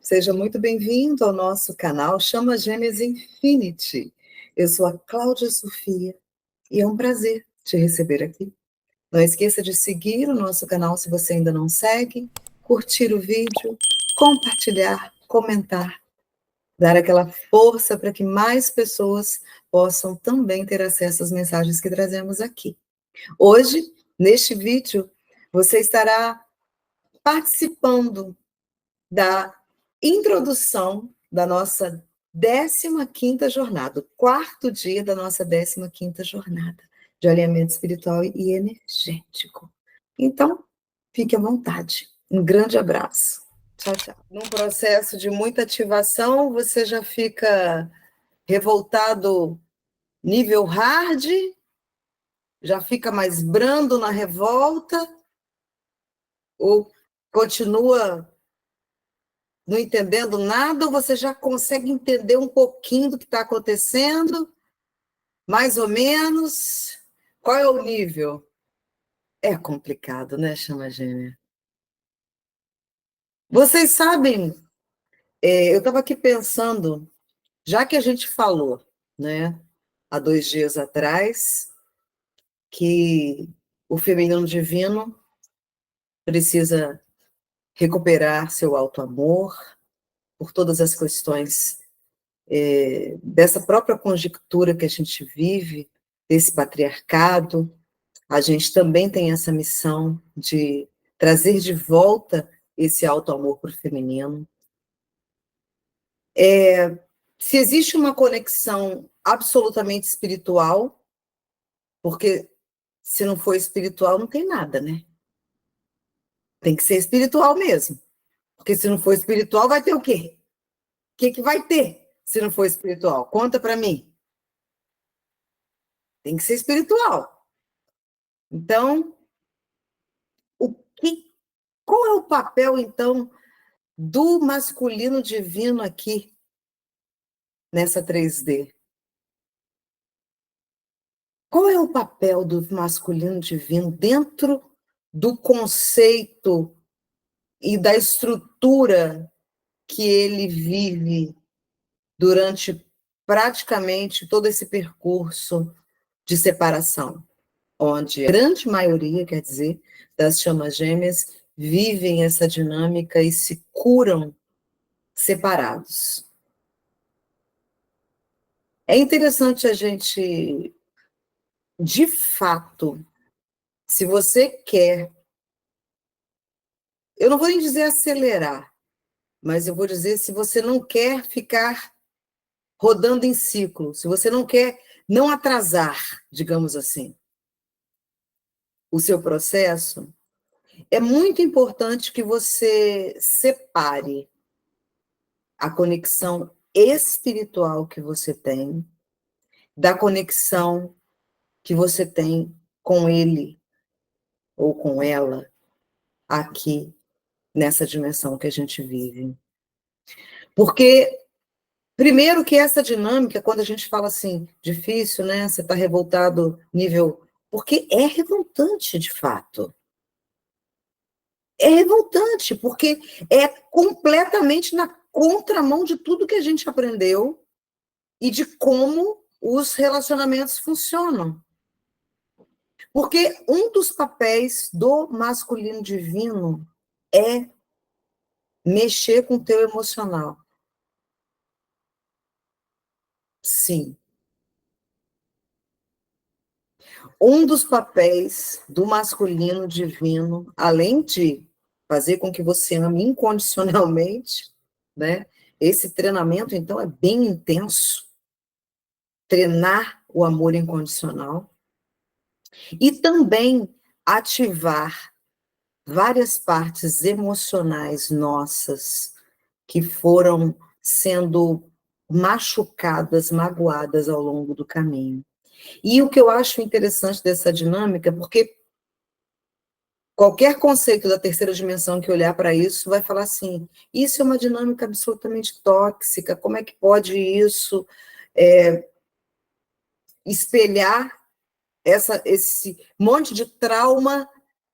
Seja muito bem-vindo ao nosso canal Chama Gêmeas Infinity. Eu sou a Cláudia Sofia e é um prazer te receber aqui. Não esqueça de seguir o nosso canal se você ainda não segue, curtir o vídeo, compartilhar, comentar, dar aquela força para que mais pessoas possam também ter acesso às mensagens que trazemos aqui. Hoje, neste vídeo, você estará participando da introdução da nossa 15ª jornada, o quarto dia da nossa 15ª jornada de alinhamento espiritual e energético. Então, fique à vontade. Um grande abraço. Tchau, tchau. Num processo de muita ativação, você já fica revoltado nível hard, já fica mais brando na revolta, ou continua não entendendo nada, ou você já consegue entender um pouquinho do que está acontecendo? Mais ou menos? Qual é o nível? É complicado, né, Chama Gêmea? Vocês sabem, eu estava aqui pensando, já que a gente falou, né, há 2 dias atrás, que o feminino divino precisa recuperar seu auto-amor por todas as questões dessa própria conjectura que a gente vive, desse patriarcado. A gente também tem essa missão de trazer de volta esse auto-amor para o feminino. Se existe uma conexão absolutamente espiritual, porque se não for espiritual, não tem nada, né? Tem que ser espiritual mesmo. Porque se não for espiritual, vai ter o quê? O que vai ter se não for espiritual? Conta para mim. Tem que ser espiritual. Então, qual é o papel, então, do masculino divino aqui, nessa 3D? Qual é o papel do masculino divino dentro do conceito e da estrutura que ele vive durante praticamente todo esse percurso de separação, onde a grande maioria, quer dizer, das chamas gêmeas vivem essa dinâmica e se curam separados? É interessante a gente, de fato, se você quer, eu não vou nem dizer acelerar, mas eu vou dizer, se você não quer ficar rodando em ciclo, se você não quer não atrasar, digamos assim, o seu processo, é muito importante que você separe a conexão espiritual que você tem da conexão que você tem com ele ou com ela aqui nessa dimensão que a gente vive. Porque, primeiro que essa dinâmica, quando a gente fala assim, difícil, né? Você está revoltado nível... Porque é revoltante, de fato. É revoltante, porque é completamente na contramão de tudo que a gente aprendeu e de como os relacionamentos funcionam. Porque um dos papéis do masculino divino é mexer com o teu emocional. Sim. Um dos papéis do masculino divino, além de fazer com que você ame incondicionalmente, né? Esse treinamento, então, é bem intenso. Treinar o amor incondicional. E também ativar várias partes emocionais nossas que foram sendo machucadas, magoadas ao longo do caminho. E o que eu acho interessante dessa dinâmica, porque qualquer conceito da terceira dimensão que olhar para isso vai falar assim, isso é uma dinâmica absolutamente tóxica, como é que pode isso espelhar esse monte de trauma,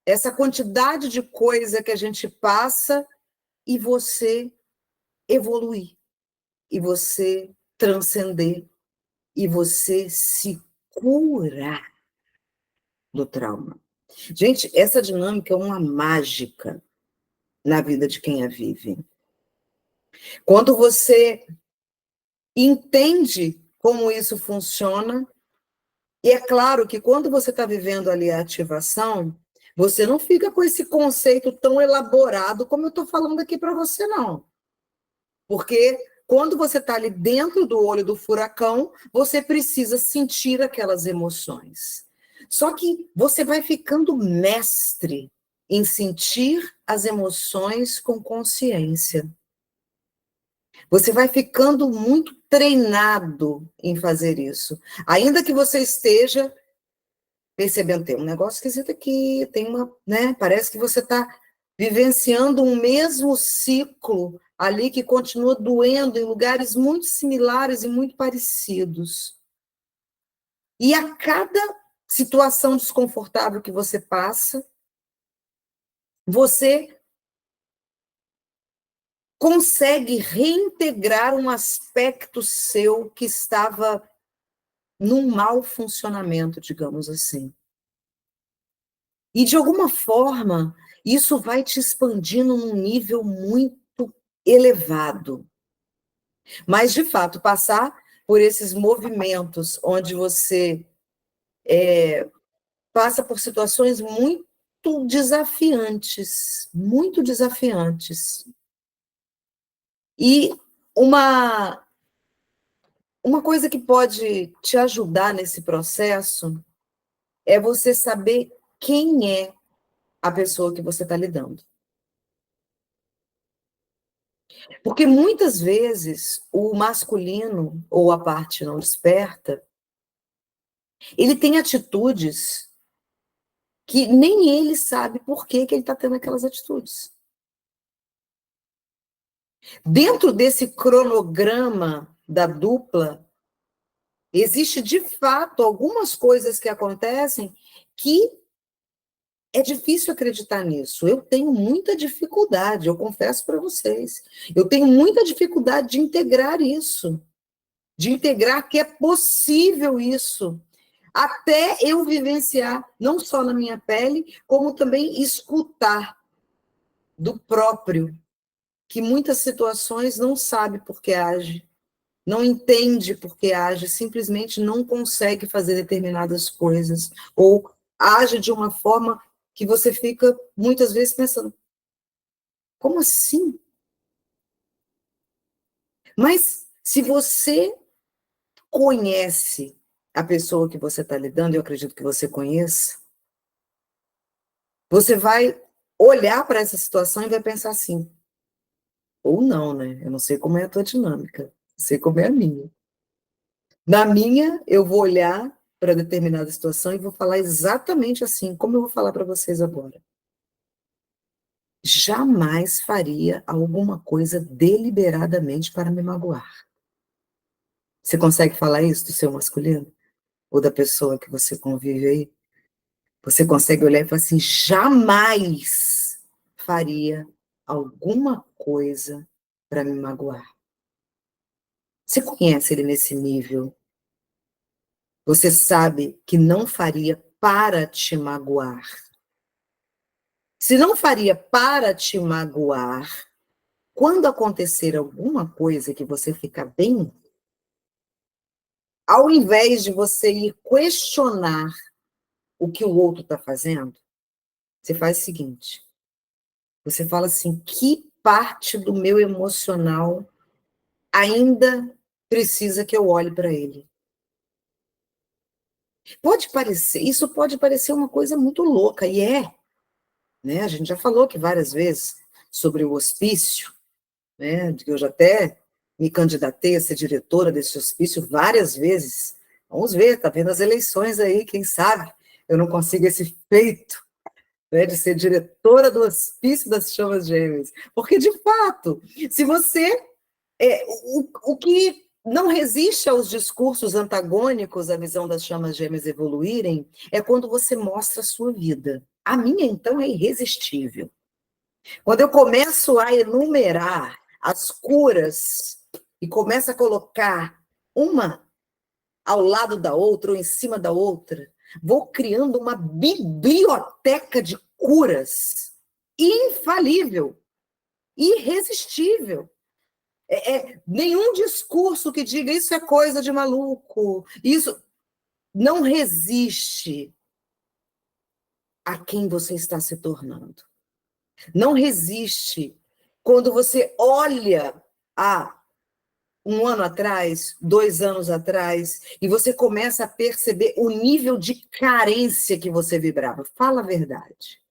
essa quantidade de coisa que a gente passa, e você evoluir, e você transcender, e você se curar do trauma. Gente, essa dinâmica é uma mágica na vida de quem a vive. Quando você entende como isso funciona, e é claro que quando você está vivendo ali a ativação, você não fica com esse conceito tão elaborado como eu estou falando aqui para você, não. Porque quando você está ali dentro do olho do furacão, você precisa sentir aquelas emoções. Só que você vai ficando mestre em sentir as emoções com consciência. Você vai ficando muito treinado em fazer isso. Ainda que você esteja percebendo, tem um negócio esquisito aqui, tem uma, né? Parece que você está vivenciando um mesmo ciclo ali que continua doendo em lugares muito similares e muito parecidos. E a cada situação desconfortável que você passa, você consegue reintegrar um aspecto seu que estava num mau funcionamento, digamos assim. E, de alguma forma, isso vai te expandindo num nível muito elevado. Mas, de fato, passar por esses movimentos onde você passa por situações muito desafiantes. E uma coisa que pode te ajudar nesse processo é você saber quem é a pessoa que você está lidando. Porque muitas vezes o masculino, ou a parte não desperta, ele tem atitudes que nem ele sabe por que ele está tendo aquelas atitudes. Dentro desse cronograma da dupla, existe de fato algumas coisas que acontecem que é difícil acreditar nisso. Eu tenho muita dificuldade, eu confesso para vocês. Eu tenho muita dificuldade de integrar isso. De integrar que é possível isso. Até eu vivenciar, não só na minha pele, como também escutar do próprio, que muitas situações não sabe por que age, não entende por que age, simplesmente não consegue fazer determinadas coisas, ou age de uma forma que você fica muitas vezes pensando, como assim? Mas se você conhece a pessoa que você está lidando, eu acredito que você conheça, você vai olhar para essa situação e vai pensar assim, ou não, né? Eu não sei como é a tua dinâmica, sei como é a minha. Na minha, eu vou olhar para determinada situação e vou falar exatamente assim, como eu vou falar para vocês agora. Jamais faria alguma coisa deliberadamente para me magoar. Você consegue falar isso do seu masculino? Ou da pessoa que você convive aí? Você consegue olhar e falar assim, jamais faria alguma coisa para me magoar. Você conhece ele nesse nível? Você sabe que não faria para te magoar. Se não faria para te magoar, quando acontecer alguma coisa que você ficar bem, ao invés de você ir questionar o que o outro está fazendo, você faz o seguinte, você fala assim, que parte do meu emocional ainda precisa que eu olhe para ele? Isso pode parecer uma coisa muito louca, e né? A gente já falou aqui várias vezes sobre o hospício, né? Que eu já até me candidatei a ser diretora desse hospício várias vezes. Vamos ver, tá vendo as eleições aí, quem sabe eu não consigo esse feito, né, de ser diretora do Hospício das Chamas Gêmeas. Porque, de fato, se você... o que não resiste aos discursos antagônicos à visão das chamas gêmeas evoluírem é quando você mostra a sua vida. A minha, então, é irresistível. Quando eu começo a enumerar as curas e começa a colocar uma ao lado da outra ou em cima da outra, vou criando uma biblioteca de curas infalível, irresistível. Nenhum discurso que diga isso é coisa de maluco, isso não resiste a quem você está se tornando. Não resiste quando você olha a 1 ano atrás, 2 anos atrás, e você começa a perceber o nível de carência que você vibrava. Fala a verdade.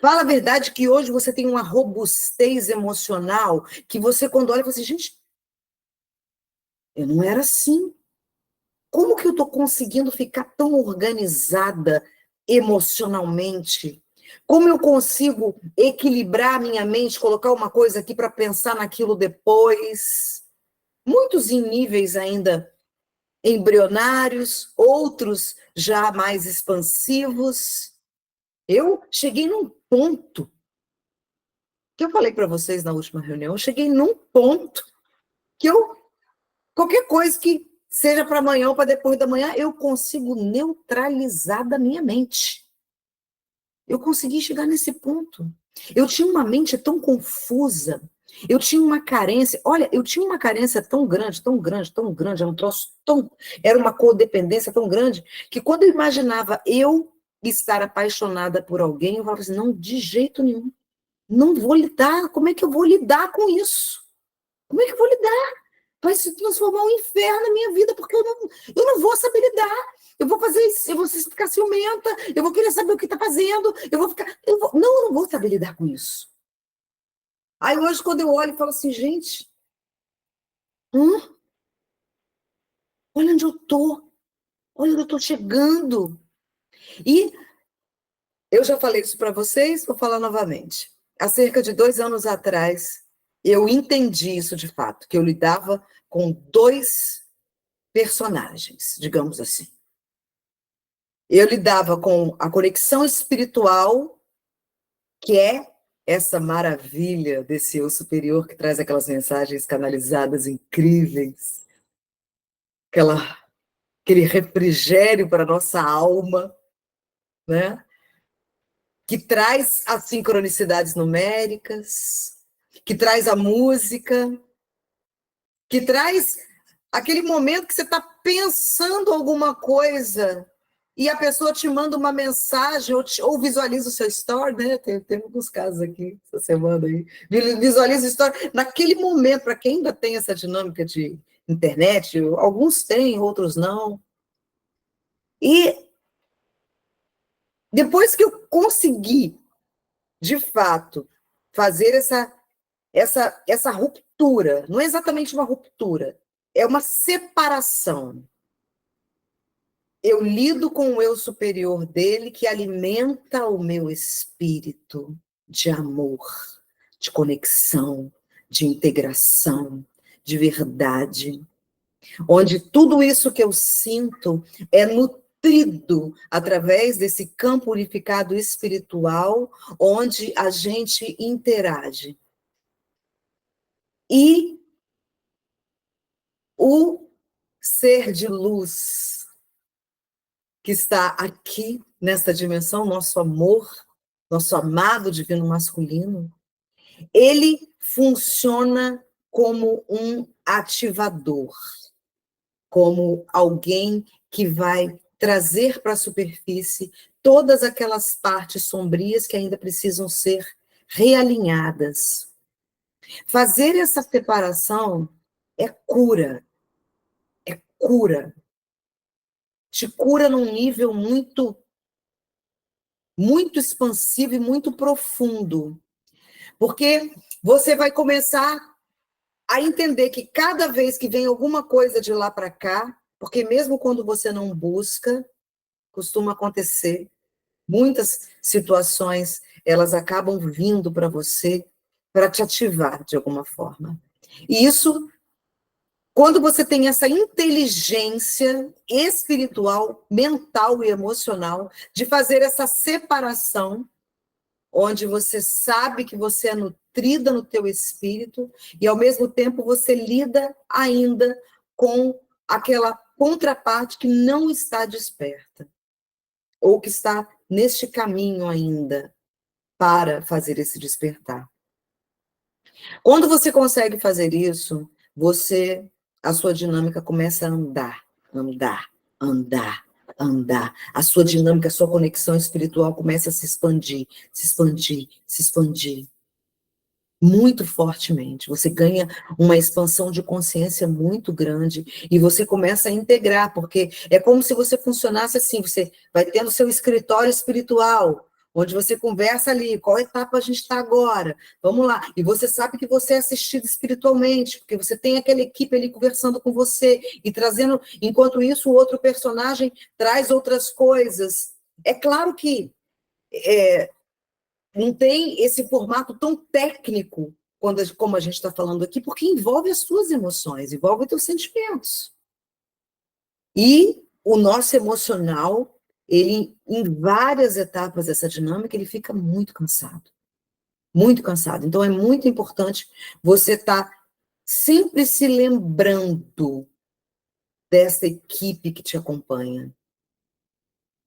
Fala a verdade que hoje você tem uma robustez emocional que você, quando olha, você, gente, eu não era assim. Como que eu estou conseguindo ficar tão organizada emocionalmente? Como eu consigo equilibrar a minha mente, colocar uma coisa aqui para pensar naquilo depois? Muitos em níveis ainda embrionários, outros já mais expansivos. Eu cheguei num ponto, que eu falei para vocês na última reunião, eu cheguei num ponto que qualquer coisa que seja para amanhã ou para depois da manhã, eu consigo neutralizar da minha mente. Eu consegui chegar nesse ponto. Eu tinha uma mente tão confusa, eu tinha uma carência, olha, eu tinha uma carência tão grande, tão grande, tão grande, era uma codependência tão grande, que quando eu imaginava eu estar apaixonada por alguém, eu falava assim, não, de jeito nenhum, não vou lidar, como é que eu vou lidar com isso? Como é que eu vou lidar? Vai se transformar um inferno na minha vida, porque eu não vou saber lidar. Eu vou fazer isso, eu vou ficar ciumenta, eu vou querer saber o que está fazendo, não, eu não vou saber lidar com isso. Aí hoje, quando eu olho e falo assim, gente, olha onde eu estou, olha onde eu estou chegando. E eu já falei isso para vocês, vou falar novamente. Há cerca de 2 anos atrás, eu entendi isso de fato, que eu lidava com 2 personagens, digamos assim. Eu lidava com a conexão espiritual, que é essa maravilha desse eu superior que traz aquelas mensagens canalizadas incríveis, aquele refrigério para a nossa alma, né? Que traz as sincronicidades numéricas, que traz a música, que traz aquele momento que você está pensando alguma coisa e a pessoa te manda uma mensagem ou visualiza o seu story, né? Tem alguns casos aqui essa semana aí. Visualiza o story. Naquele momento, para quem ainda tem essa dinâmica de internet, alguns têm, outros não. E depois que eu consegui, de fato, fazer essa ruptura, não é exatamente uma ruptura, é uma separação. Eu lido com o eu superior dele que alimenta o meu espírito de amor, de conexão, de integração, de verdade, onde tudo isso que eu sinto é nutrido através desse campo unificado espiritual, onde a gente interage. E o ser de luz que está aqui nesta dimensão, nosso amor, nosso amado divino masculino, ele funciona como um ativador, como alguém que vai trazer para a superfície todas aquelas partes sombrias que ainda precisam ser realinhadas. Fazer essa separação é cura. É cura. Te cura num nível muito, muito expansivo e muito profundo. Porque você vai começar a entender que cada vez que vem alguma coisa de lá para cá, porque mesmo quando você não busca, costuma acontecer, muitas situações, elas acabam vindo para você para te ativar de alguma forma. E isso, quando você tem essa inteligência espiritual, mental e emocional de fazer essa separação, onde você sabe que você é nutrida no teu espírito e, ao mesmo tempo, você lida ainda com aquela contraparte que não está desperta ou que está neste caminho ainda para fazer esse despertar. Quando você consegue fazer isso, a sua dinâmica começa a andar, andar, andar, andar. A sua dinâmica, a sua conexão espiritual começa a se expandir, se expandir, se expandir muito fortemente. Você ganha uma expansão de consciência muito grande e você começa a integrar, porque é como se você funcionasse assim, você vai tendo seu escritório espiritual, onde você conversa ali, qual etapa a gente está agora, vamos lá. E você sabe que você é assistido espiritualmente, porque você tem aquela equipe ali conversando com você e trazendo, enquanto isso, o outro personagem traz outras coisas. É claro que não tem esse formato tão técnico como a gente está falando aqui, porque envolve as suas emoções, envolve os teus sentimentos. E o nosso emocional, ele, em várias etapas dessa dinâmica, ele fica muito cansado. Muito cansado. Então, é muito importante você estar sempre se lembrando dessa equipe que te acompanha.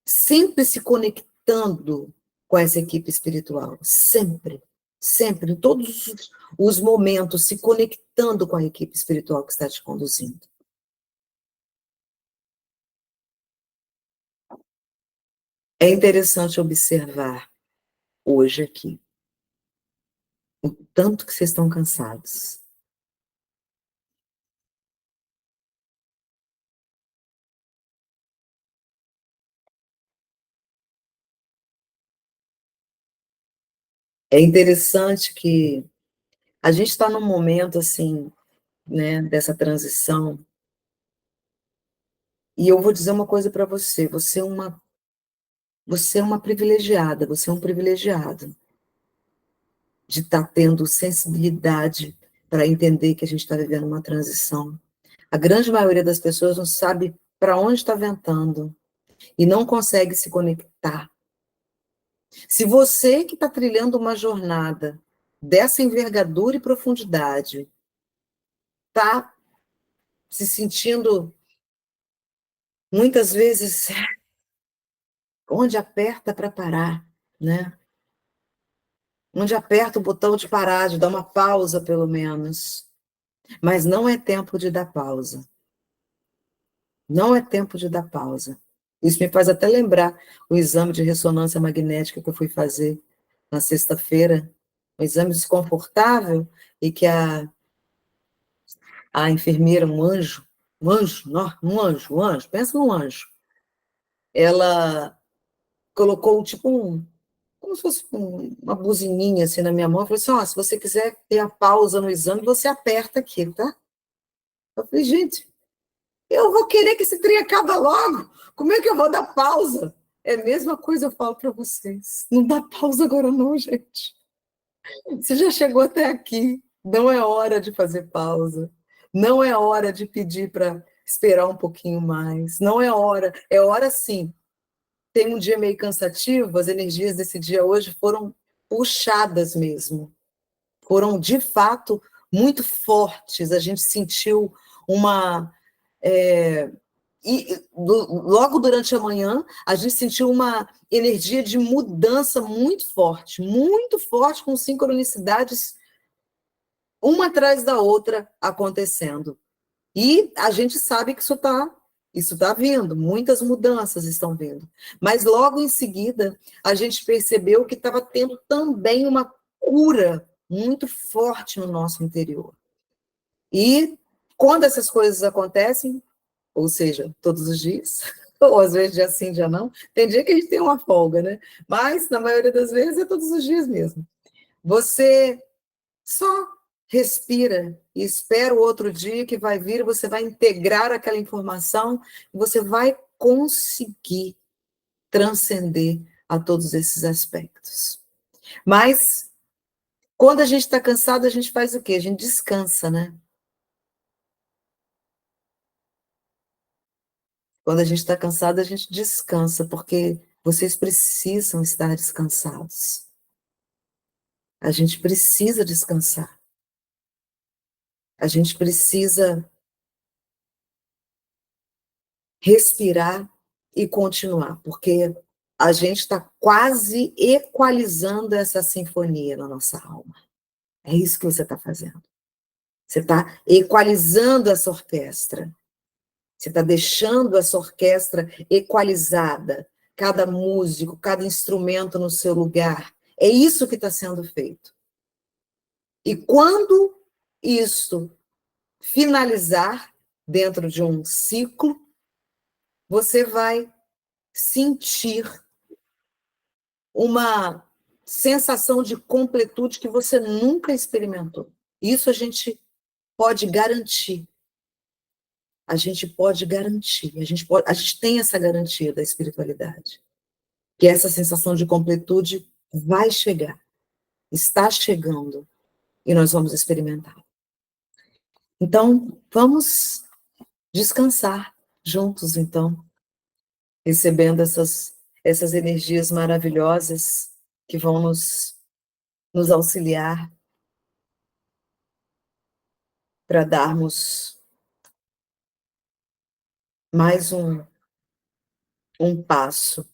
Sempre se conectando com essa equipe espiritual. Sempre. Sempre. Em todos os momentos, se conectando com a equipe espiritual que está te conduzindo. É interessante observar hoje aqui o tanto que vocês estão cansados. É interessante que a gente está num momento assim, né, dessa transição, e eu vou dizer uma coisa para você, você é uma privilegiada, você é um privilegiado de estar tendo sensibilidade para entender que a gente está vivendo uma transição. A grande maioria das pessoas não sabe para onde está ventando e não consegue se conectar. Se você que está trilhando uma jornada dessa envergadura e profundidade está se sentindo muitas vezes onde aperta para parar, né? Onde aperta o botão de parar, de dar uma pausa pelo menos. Mas não é tempo de dar pausa. Não é tempo de dar pausa. Isso me faz até lembrar o exame de ressonância magnética que eu fui fazer na sexta-feira. Um exame desconfortável e que a enfermeira, um anjo, pensa num anjo. Ela colocou tipo como se fosse uma buzininha assim na minha mão, e falou assim, ó, se você quiser ter a pausa no exame, você aperta aqui, tá? Eu falei, gente, eu vou querer que esse trem acabe logo. Como é que eu vou dar pausa? É a mesma coisa eu falo para vocês. Não dá pausa agora não, gente. Você já chegou até aqui. Não é hora de fazer pausa. Não é hora de pedir para esperar um pouquinho mais. Não é hora. É hora sim. Tem um dia meio cansativo, as energias desse dia hoje foram puxadas mesmo. Foram, de fato, muito fortes. A gente sentiu uma... logo durante a manhã, a gente sentiu uma energia de mudança muito forte, com sincronicidades uma atrás da outra acontecendo. E a gente sabe que isso tá vindo, muitas mudanças estão vindo. Mas logo em seguida, a gente percebeu que estava tendo também uma cura muito forte no nosso interior. E quando essas coisas acontecem, ou seja, todos os dias, ou às vezes dia sim, dia não, tem dia que a gente tem uma folga, né? Mas, na maioria das vezes, é todos os dias mesmo. Você só respira e espera o outro dia que vai vir, você vai integrar aquela informação e você vai conseguir transcender a todos esses aspectos. Mas, quando a gente está cansado, a gente faz o quê? A gente descansa, né? Quando a gente está cansado, a gente descansa, porque vocês precisam estar descansados. A gente precisa descansar. A gente precisa respirar e continuar, porque a gente está quase equalizando essa sinfonia na nossa alma. É isso que você está fazendo. Você está equalizando essa orquestra. Você está deixando essa orquestra equalizada, cada músico, cada instrumento no seu lugar. É isso que está sendo feito. E quando isso finalizar dentro de um ciclo, você vai sentir uma sensação de completude que você nunca experimentou. Isso a gente pode garantir. A gente pode garantir. A gente tem essa garantia da espiritualidade. Que essa sensação de completude vai chegar. Está chegando. E nós vamos experimentar. Então, vamos descansar juntos, então, recebendo essas energias maravilhosas que vão nos auxiliar para darmos mais um passo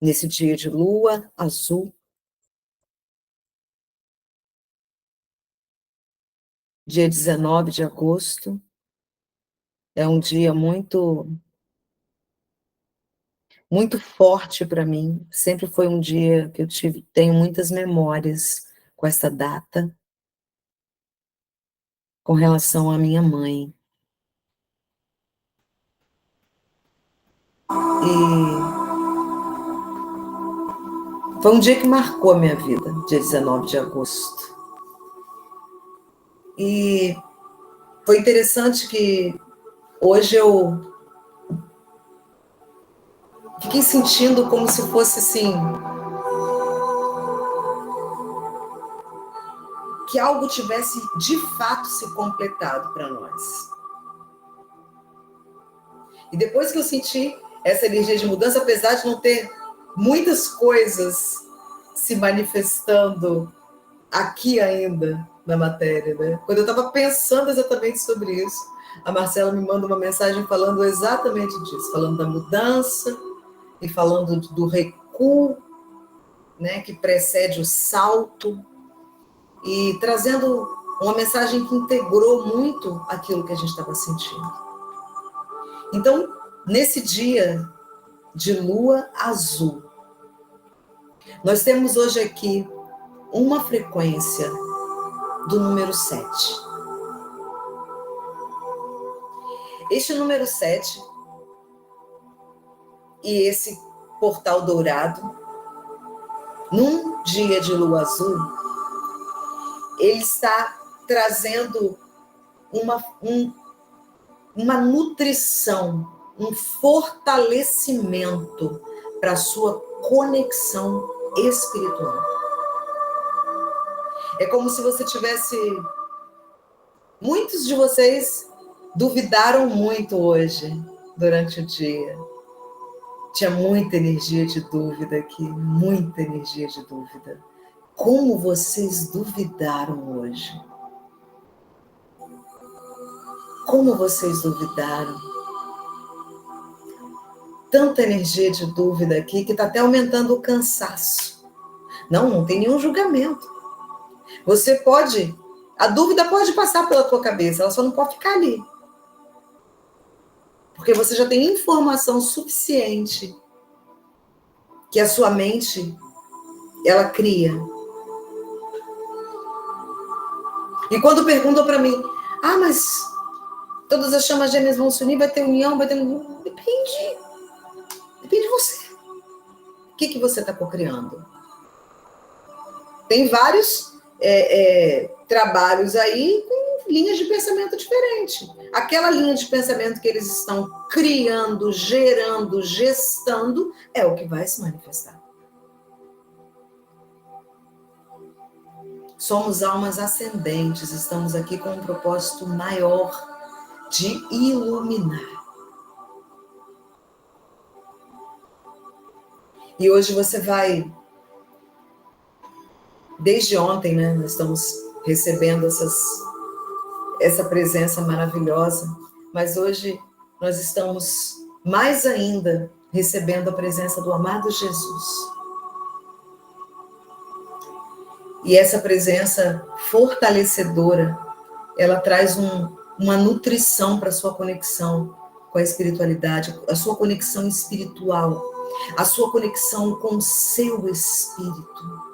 nesse dia de lua azul, dia 19 de agosto. É um dia muito, muito forte para mim. Sempre foi um dia que tenho muitas memórias com essa data, com relação à minha mãe. E foi um dia que marcou a minha vida, dia 19 de agosto. E foi interessante que hoje eu fiquei sentindo como se fosse assim, que algo tivesse de fato se completado para nós. E depois que eu senti essa energia de mudança, apesar de não ter muitas coisas se manifestando aqui ainda na matéria, né? Quando eu estava pensando exatamente sobre isso, a Marcela me manda uma mensagem falando exatamente disso, falando da mudança e falando do recuo, né, que precede o salto, e trazendo uma mensagem que integrou muito aquilo que a gente estava sentindo. Então, nesse dia de lua azul, nós temos hoje aqui uma frequência do número 7. Este número 7 e esse portal dourado, num dia de lua azul, ele está trazendo uma nutrição, um fortalecimento para a sua conexão espiritual. É como se você tivesse... Muitos de vocês duvidaram muito hoje, durante o dia. Tinha muita energia de dúvida aqui, muita energia de dúvida. Como vocês duvidaram hoje? Como vocês duvidaram? Tanta energia de dúvida aqui que está até aumentando o cansaço. Não tem nenhum julgamento. Você pode... A dúvida pode passar pela tua cabeça, ela só não pode ficar ali. Porque você já tem informação suficiente que a sua mente, ela cria. E quando perguntam para mim, mas todas as chamas gêmeas vão se unir, vai ter união, vai ter... Depende de você. O que você está cocriando? Tem vários trabalhos aí com linhas de pensamento diferentes. Aquela linha de pensamento que eles estão criando, gerando, gestando, é o que vai se manifestar. Somos almas ascendentes, estamos aqui com um propósito maior de iluminar. E hoje você vai Desde ontem, né, nós estamos recebendo essa presença maravilhosa, mas hoje nós estamos mais ainda recebendo a presença do amado Jesus. E essa presença fortalecedora, ela traz uma nutrição para a sua conexão com a espiritualidade, a sua conexão espiritual, a sua conexão com o seu espírito.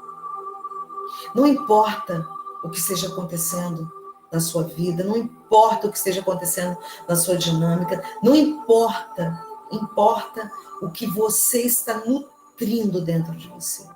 Não importa o que esteja acontecendo na sua vida, não importa o que esteja acontecendo na sua dinâmica, não importa, importa o que você está nutrindo dentro de você.